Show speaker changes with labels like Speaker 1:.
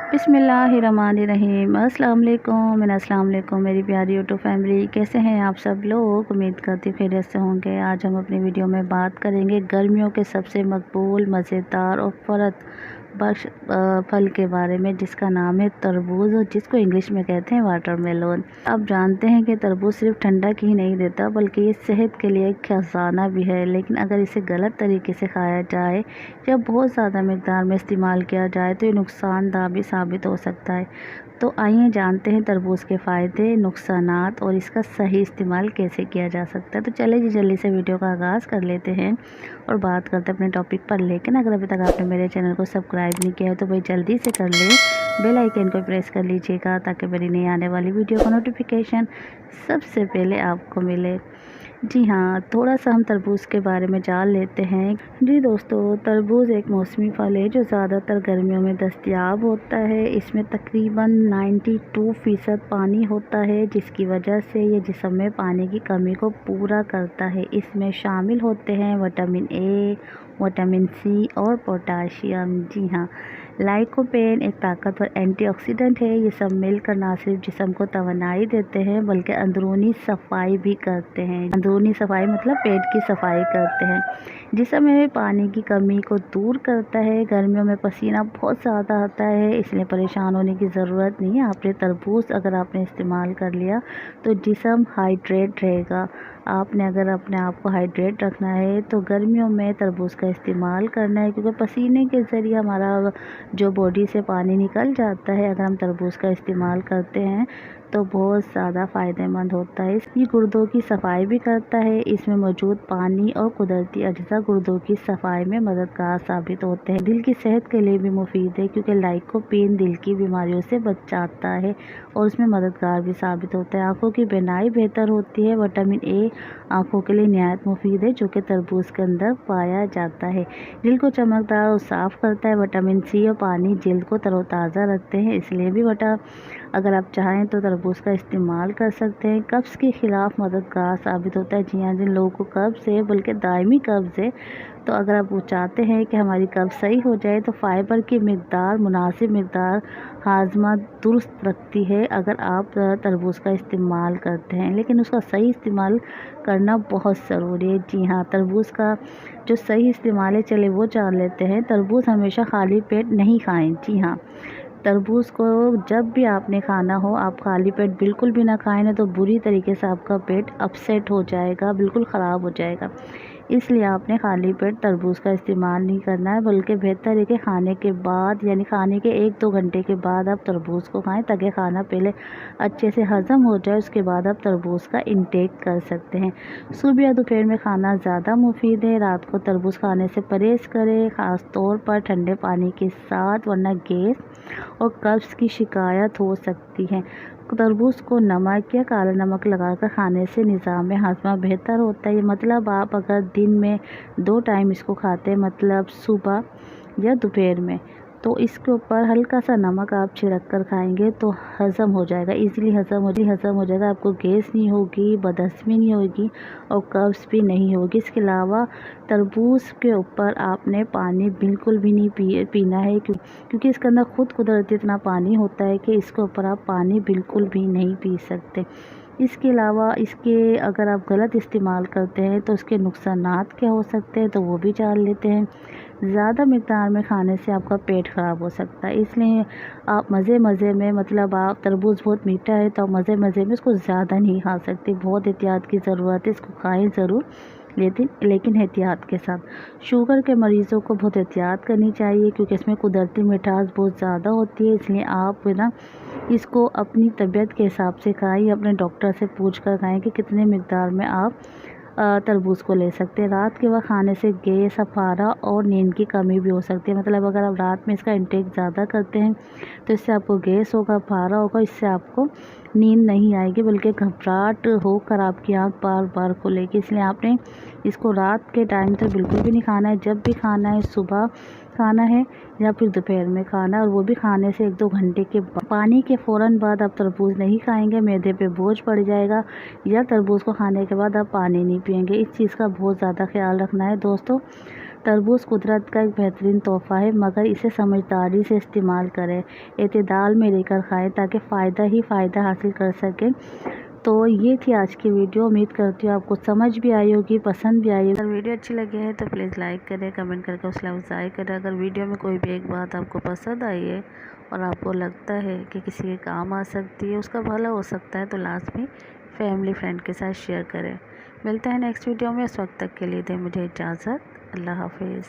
Speaker 1: बिस्मिल्लाहिर्रहमानिर्रहीम। अस्सलाम वालेकुम मेरी प्यारी यूट्यूब फैमिली, कैसे हैं आप सब लोग। उम्मीद करती खैरियत से होंगे। आज हम अपनी वीडियो में बात करेंगे गर्मियों के सबसे मकबूल, मज़ेदार और फ़रत बख्श फल के बारे में, जिसका नाम है तरबूज, और जिसको इंग्लिश में कहते हैं वाटरमेलन। आप जानते हैं कि तरबूज सिर्फ ठंडक ही नहीं देता, बल्कि ये सेहत के लिए एक खजाना भी है। लेकिन अगर इसे गलत तरीके से खाया जाए या बहुत ज़्यादा मिकदार में इस्तेमाल किया जाए तो ये नुकसानदा भी साबित हो सकता है। तो आइए जानते हैं तरबूज के फ़ायदे, नुकसानात और इसका सही इस्तेमाल कैसे किया जा सकता है। तो चलिए जी जल्दी से वीडियो का आगाज़ कर लेते हैं और बात करते हैं अपने टॉपिक पर। लेकिन अगर अभी तक आपने मेरे चैनल को सब्सक्राइब नहीं किया है तो भाई जल्दी से कर लें, बेल आइकन को प्रेस कर लीजिएगा ताकि मेरी नई आने वाली वीडियो का नोटिफिकेशन सबसे पहले आपको मिले। जी हाँ, थोड़ा सा हम तरबूज के बारे में जान लेते हैं। जी दोस्तों, तरबूज एक मौसमी फल है जो ज़्यादातर गर्मियों में दस्तयाब होता है। इसमें तकरीबन 92% पानी होता है, जिसकी वजह से ये जिस्म में पानी की कमी को पूरा करता है। इसमें शामिल होते हैं विटामिन ए, विटामिन सी और पोटाशियम। जी हाँ, लाइकोपेन एक ताकतवर एंटीऑक्सीडेंट है। ये सब मिलकर ना सिर्फ जिस्म को तवानाई देते हैं बल्कि अंदरूनी सफाई भी करते हैं। अंदरूनी सफाई मतलब पेट की सफाई करते हैं। जिस्म में पानी की कमी को दूर करता है। गर्मियों में पसीना बहुत ज़्यादा आता है, इसलिए परेशान होने की ज़रूरत नहीं है। आपने तरबूज अगर आपने इस्तेमाल कर लिया तो जिस्म हाइड्रेट रहेगा। आपने अगर अपने आप को हाइड्रेट रखना है तो गर्मियों में तरबूज का इस्तेमाल करना है, क्योंकि पसीने के ज़रिए हमारा जो बॉडी से पानी निकल जाता है, अगर हम तरबूज का इस्तेमाल करते हैं तो बहुत ज़्यादा फ़ायदेमंद होता है। ये गुर्दों की सफाई भी करता है। इसमें मौजूद पानी और कुदरती अज्जा गुर्दों की सफाई में मददगार साबित होते हैं। दिल की सेहत के लिए भी मुफीद है, क्योंकि लाइकोपेन दिल की बीमारियों से बचाता है और उसमें मददगार भी साबित होता है। आँखों की बीनाई बेहतर होती है। विटामिन ए आँखों के लिए निहायत मुफीद है, जो कि तरबूज के अंदर पाया जाता है। दिल को चमकदार और साफ़ करता है। विटामिन सी और पानी जल्द को तरोताज़ा रखते हैं, इसलिए भी अगर आप चाहें तो तरबूज का इस्तेमाल कर सकते हैं। कब्ज़ के ख़िलाफ़ मददगार साबित होता है। जी हाँ, जिन लोगों को कब्ज़ है, बल्कि दायमी कब्ज़ है, तो अगर आप वो चाहते हैं कि हमारी कब्ज़ सही हो जाए तो फ़ाइबर की मिक़दार, मुनासिब मिक़दार हाज़मा दुरुस्त रखती है अगर आप तरबूज का इस्तेमाल करते हैं। लेकिन उसका सही इस्तेमाल करना बहुत ज़रूरी है। जी हाँ, तरबूज का जो सही इस्तेमाल है, चले वो जान लेते हैं। तरबूज हमेशा खाली पेट नहीं खाएं। जी हाँ, तरबूज को जब भी आपने खाना हो, आप खाली पेट बिल्कुल भी ना खाएं, नहीं तो बुरी तरीके से आपका पेट अपसेट हो जाएगा, बिल्कुल ख़राब हो जाएगा। इसलिए आपने खाली पेट तरबूज का इस्तेमाल नहीं करना है, बल्कि बेहतर है कि खाने के बाद, यानी खाने के 1-2 घंटे के बाद आप तरबूज को खाएं, ताकि खाना पहले अच्छे से हज़म हो जाए, उसके बाद आप तरबूज का इंटेक कर सकते हैं। सुबह या दोपहर में खाना ज़्यादा मुफीद है। रात को तरबूज खाने से परहेज़ करें, ख़ास तौर पर ठंडे पानी के साथ, वरना गैस और कब्ज़ की शिकायत हो सकती है। तरबूज को नमक या काला नमक लगाकर खाने से निज़ाम हाज़मा बेहतर होता है। ये मतलब आप अगर दिन में 2 टाइम इसको खाते हैं, मतलब सुबह या दोपहर में, तो इसके ऊपर हल्का सा नमक आप छिड़क कर खाएंगे तो हज़म हो जाएगा, इजीली हज़म हो जाएगा। आपको गैस नहीं होगी, बदहज़मी नहीं होगी और कब्ज़ भी नहीं होगी। इसके अलावा तरबूज के ऊपर आपने पानी बिल्कुल भी नहीं पीना है, क्योंकि इसके अंदर खुद कुदरती इतना पानी होता है कि इसके ऊपर आप पानी बिल्कुल भी नहीं पी सकते। इसके अलावा इसके अगर आप गलत इस्तेमाल करते हैं तो उसके नुकसानात क्या हो सकते हैं, तो वो भी जान लेते हैं। ज़्यादा मिक़दार में खाने से आपका पेट ख़राब हो सकता है, इसलिए आप मज़े में, मतलब आप तरबूज बहुत मीठा है तो आप मज़े में इसको ज़्यादा नहीं खा सकते। बहुत एहतियात की ज़रूरत है। इसको खाएं ज़रूर, लेकिन एहतियात के साथ। शुगर के मरीज़ों को बहुत एहतियात करनी चाहिए, क्योंकि इसमें कुदरती मिठास बहुत ज़्यादा होती है। इसलिए आप ना इसको अपनी तबीयत के हिसाब से खाएं, अपने डॉक्टर से पूछ कर खाएं कि कितने मिक़दार में आप तरबूज को ले सकते हैं। रात के वक्त खाने से गैस, अफारा और नींद की कमी भी हो सकती है। मतलब अगर आप रात में इसका इंटेक ज़्यादा करते हैं तो इससे आपको गैस होगा, अफारा होगा, इससे आपको नींद नहीं आएगी, बल्कि घबराहट होकर आपकी आँख बार बार खुलेगी। इसलिए आपने इसको रात के टाइम तो बिल्कुल भी नहीं खाना है। जब भी खाना है, सुबह खाना है या फिर दोपहर में खाना है, और वो भी खाने से 1-2 घंटे के पानी के फ़ौरन बाद आप तरबूज नहीं खाएंगे, मैदे पे बोझ पड़ जाएगा। या तरबूज को खाने के बाद आप पानी नहीं पिएंगे। इस चीज़ का बहुत ज़्यादा ख्याल रखना है दोस्तों। तरबूज कुदरत का एक बेहतरीन तोहफ़ा है, मगर इसे समझदारी से इस्तेमाल करें, एतदाल में लेकर खाएं ताकि फ़ायदा ही फ़ायदा हासिल कर सकें। तो ये थी आज की वीडियो। उम्मीद करती हूँ आपको समझ भी आई होगी, पसंद भी आई होगी। अगर वीडियो अच्छी लगी है तो प्लीज़ लाइक करें, कमेंट करके हौसला अफजाई करें। अगर वीडियो में कोई भी एक बात आपको पसंद आई है और आपको लगता है कि किसी के काम आ सकती है, उसका भला हो सकता है, तो लाजमी फैमिली फ्रेंड के साथ शेयर करें। मिलते हैं नेक्स्ट वीडियो में। उस वक्त तक के लिए दें मुझे इजाज़त। अल्लाह हाफिज़।